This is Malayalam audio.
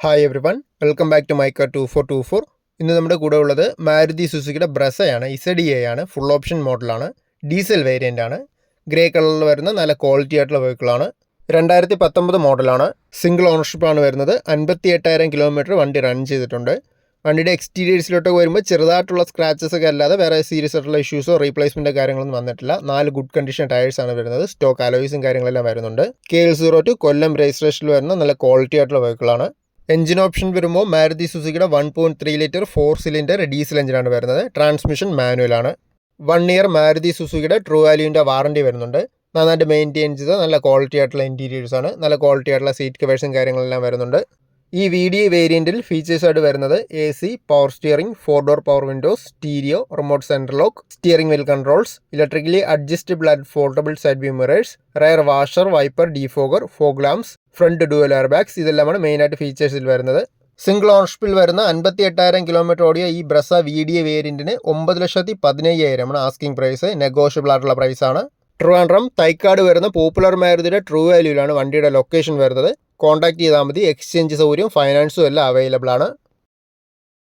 Hi everyone, welcome back to my car 2424. ഇന്ന് നമ്മുടെ കൂടെ ഉള്ളത് മാരുതി സുസുക്കിയുടെ ബ്രസയാണ്. ZE ആണ്, ഫുൾ ഓപ്ഷൻ മോഡലാണ്, ഡീസൽ വേരിയൻ്റ് ആണ്, ഗ്രേ കളറിൽ വരുന്ന നല്ല ക്വാളിറ്റി ആയിട്ടുള്ള വെഹിക്കിളാണ്. 2019 മോഡലാണ്, സിംഗിൾ ഓണർഷിപ്പാണ് വരുന്നത്. 58,000 കിലോമീറ്റർ വണ്ടി റൺ ചെയ്തിട്ടുണ്ട്. വണ്ടിയുടെ എക്സ്റ്റീരിയേഴ്സിലോട്ട് വരുമ്പോൾ ചെറുതായിട്ടുള്ള സ്ക്രാച്ചസ് ഒക്കെ അല്ലാതെ വേറെ സീരിയസ് ആയിട്ടുള്ള ഇഷ്യൂസോ റീപ്ലേസ്മെൻറ്റോ കാര്യങ്ങളൊന്നും വന്നിട്ടില്ല. 4 ഗുഡ് കണ്ടീഷൻ ടയേഴ്സാണ് വരുന്നത്. സ്റ്റോക്ക് അലോയ്സും കാര്യങ്ങളെല്ലാം വരുന്നുണ്ട്. KL02 കൊല്ലം രജിസ്ട്രേഷനിൽ വരുന്ന നല്ല ക്വാളിറ്റി ആയിട്ടുള്ള വെഹിക്കിളാണ്. എഞ്ചിൻ ഓപ്ഷൻ വരുമ്പോൾ മാരുതി സുസുക്കിയുടെ 1.3 ലിറ്റർ 4 സിലിണ്ടർ ഡീസൽ എഞ്ചിനാണ് വരുന്നത്. ട്രാൻസ്മിഷൻ മാനുവലാണ്. 1 ഇയർ മാരുതി സുസുക്കിയുടെ ട്രൂ വാല്യൂവിൻ്റെ വാറണ്ടി വരുന്നുണ്ട്. നന്നായിട്ട് മെയിൻറ്റെയിൻ ചെയ്ത നല്ല ക്വാളിറ്റി ആയിട്ടുള്ള ഇൻറ്റീരിയേഴ്സാണ്. നല്ല ക്വാളിറ്റി ആയിട്ടുള്ള സീറ്റ് കവേഴ്സും കാര്യങ്ങളെല്ലാം വരുന്നുണ്ട്. ഈ VD വേരിയൻറ്റിൽ ഫീച്ചേഴ്സായിട്ട് വരുന്നത് AC, power steering, 4 door power windows, stereo, remote central lock, steering wheel controls, electrically adjustable and foldable side view mirrors, rear washer, wiper, defogger, fog lamps, front dual air bags, ഇതെല്ലാമാണ് മെയിനായിട്ട് ഫീച്ചേഴ്സിൽ വരുന്നത്. സിംഗിൾ ഓണർഷിപ്പിൽ വരുന്ന 58,000 കിലോമീറ്റർ ഓടിയ ഈ ബ്രസ VD വേരിയൻറ്റിന് 9,15,000 ആസ്കിംഗ് പ്രൈസ്. നെഗോഷ്യബിൾ ആയിട്ടുള്ള പ്രൈസാണ്. ട്രിവാൻഡ്രം തൈക്കാട് വരുന്ന പോപ്പുലർ മാരുതിയുടെ ട്രൂ വാല്യൂവിലാണ് വണ്ടിയുടെ ലൊക്കേഷൻ വരുന്നത്. കോൺടാക്ട് ചെയ്താൽ മതി. എക്സ്ചേഞ്ച് സൗകര്യം, ഫൈനാൻസും എല്ലാം അവൈലബിൾ ആണ്.